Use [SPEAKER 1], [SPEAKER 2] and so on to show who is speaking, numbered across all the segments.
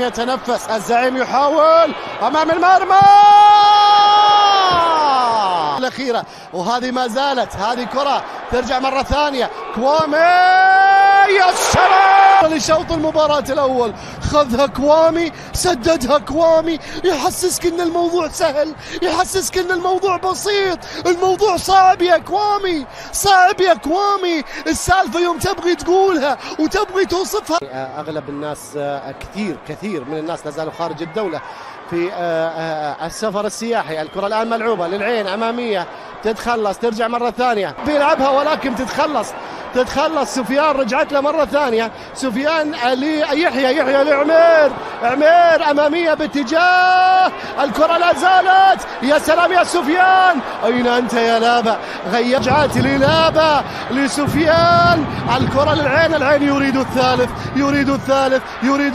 [SPEAKER 1] يتنفس الزعيم يحاول أمام المرمى الأخيرة، وهذه ما زالت هذه كرة ترجع مرة ثانية. كوامي يا سلام لشوط المباراة الأول، خذها كوامي سددها كوامي، يحسسك ان الموضوع سهل، يحسسك ان الموضوع بسيط، الموضوع صعب يا كوامي، صعب يا كوامي. السالفة يوم تبغي تقولها وتبغي توصفها. أغلب الناس كثير من الناس لا زالوا خارج الدولة في السفر السياحي. الكرة الآن ملعوبة للعين أمامية، تتخلص ترجع مرة ثانية، بيلعبها ولكن تتخلص. سفيان رجعت له مرة ثانية، سفيان يحيى لعمير، عمير أمامية باتجاه الكرة لا زالت. يا سلام يا سفيان، أين أنت يا لابا؟ رجعت للابا لسفيان، الكرة للعين، العين يريد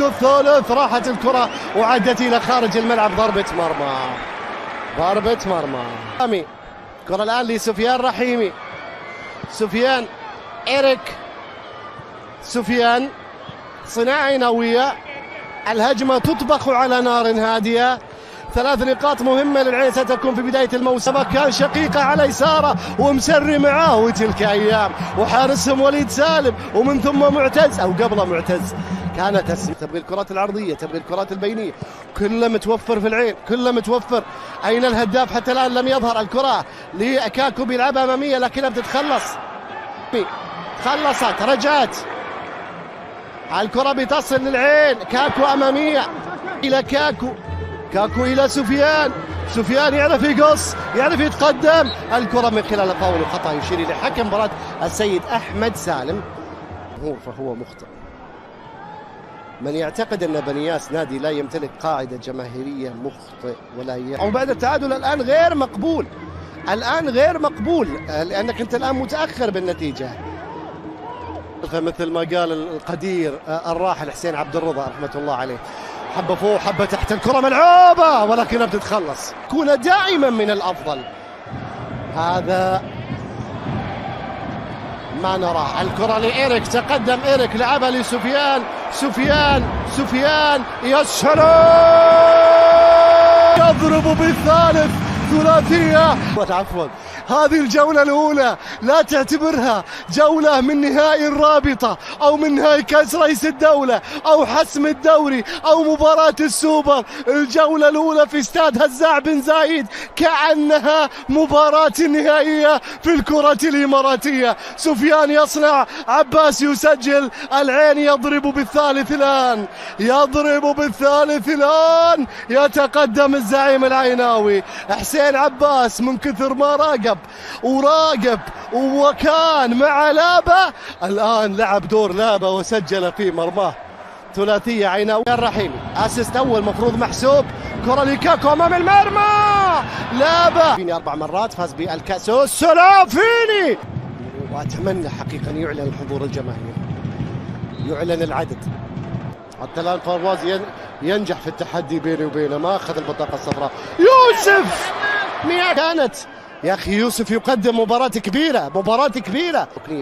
[SPEAKER 1] الثالث، راحت الكرة وعدت إلى خارج الملعب. ضربة مرمى. الكرة الآن لسفيان رحيمي، سفيان إيريك، سفيان صناعي نوية، الهجمة تطبخ على نار هادية. 3 نقاط مهمة للعين ستكون في بداية الموسم. كان شقيقة على يساره ومسري معاه وتلك أيام، وحارسهم وليد سالم، ومن ثم معتز أو قبل معتز. كانت تبغي الكرات العرضية، تبغي الكرات البينية، كله متوفر في العين، كله متوفر. أين الهداف؟ حتى الآن لم يظهر. الكرة لكاكو بيلعبها أمامية لكنها بتتخلص، خلصت رجعت الكرة بتصل للعين. كاكو أمامية إلى كاكو إلى سفيان يعرف يقص، يعرف يتقدم. الكرة من خلال فاول وخطأ يشير إلى حكم مباراة السيد أحمد سالم. فهو مخطئ. من يعتقد أن بنياس نادي لا يمتلك قاعدة جماهيرية مخطئ ولا وبعد التعادل الآن غير مقبول، لأنك أنت الآن متأخر بالنتيجة. فمثل ما قال القدير الراحل حسين عبد الرضا رحمة الله عليه، حبة فوق حبة تحت، الكرة ملعوبة ولكنها بتتخلص. كون دائما من الأفضل، هذا ما نراه. الكرة لإيريك، تقدم إيريك، لعبها لسفيان، سفيان يا سلام، يضرب بالثالث، ثلاثية. عفوا، هذه الجولة الأولى لا تعتبرها جولة من نهائي الرابطة أو من نهائي كأس رئيس الدولة أو حسم الدوري أو مباراة السوبر. الجولة الأولى في استاد هزاع بن زايد كأنها مباراة نهائية في الكرة الإماراتية. سفيان يصنع، عباس يسجل، العين يضرب بالثالث الآن، يتقدم الزعيم العيناوي حسين عباس من كثر ما راقب وكان مع لابا، الآن لعب دور لابا وسجل في مرماه. ثلاثية عيناوي الرحيمي، اسيست أول مفروض محسوب. كرة لكاكو أمام المرمى، لابا فيني 4 مرات فاز بالكأس. السلام فيني، وأتمنى حقيقة أن يعلن الحضور الجماهيري، يعلن العدد. حتى الآن فواز ينجح في التحدي بيني وبينه، ما أخذ البطاقة الصفراء. يوسف كانت يا أخي، يوسف يقدم مباراة كبيرة.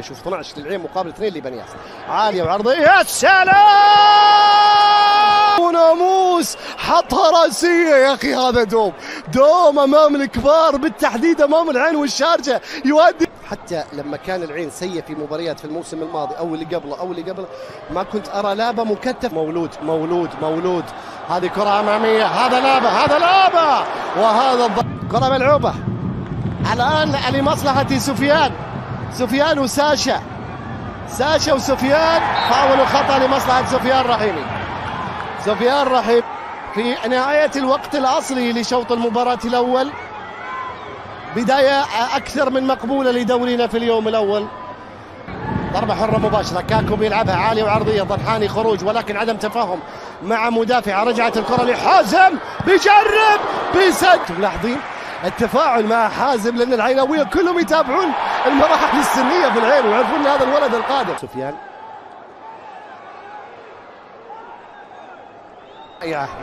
[SPEAKER 1] شوف 12 للعين مقابل 2 لبنياس، عالية وعرضية. يا سلام، وناموس حطها راسية. يا أخي هذا دوم أمام الكبار، بالتحديد أمام العين والشارجة، يؤدي. حتى لما كان العين سيء في مباريات في الموسم الماضي أو اللي قبله ما كنت أرى لابا مكتف. مولود هذه كرة أمامية، هذا لابا وهذا كرة ملعوبة الآن لمصلحة سفيان وساشا وسفيان. فاول وخطأ لمصلحة سفيان رحيم في نهاية الوقت الأصلي لشوط المباراة الأول. بداية أكثر من مقبولة لدورينا في اليوم الأول. ضربة حرة مباشرة، كاكو بيلعبها عالية وعرضية، ضرحاني خروج ولكن عدم تفاهم مع مدافع. رجعت الكرة لحازم، بيجرب بيسد. ملاحظين التفاعل مع حازم، لأن العيناوية كلهم يتابعون المراحل السنية في العين ويعرفون هذا الولد القادم. سفيان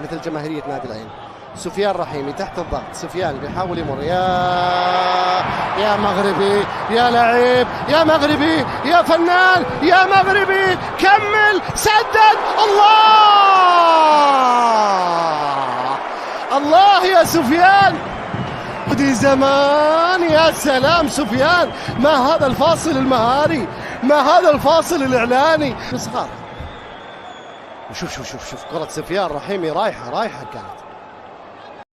[SPEAKER 1] مثل جماهيرية نادي العين. سفيان رحيمي تحت الضغط، سفيان بيحاول يمر. يا مغربي، يا لعيب، يا مغربي، يا فنان، يا مغربي، كمل، سدد، الله الله يا سفيان، ودي زمان. يا سلام سفيان، ما هذا الفاصل المهاري، ما هذا الفاصل الإعلاني. صغار. شوف كرة سفيان رحيمي رايحة كانت.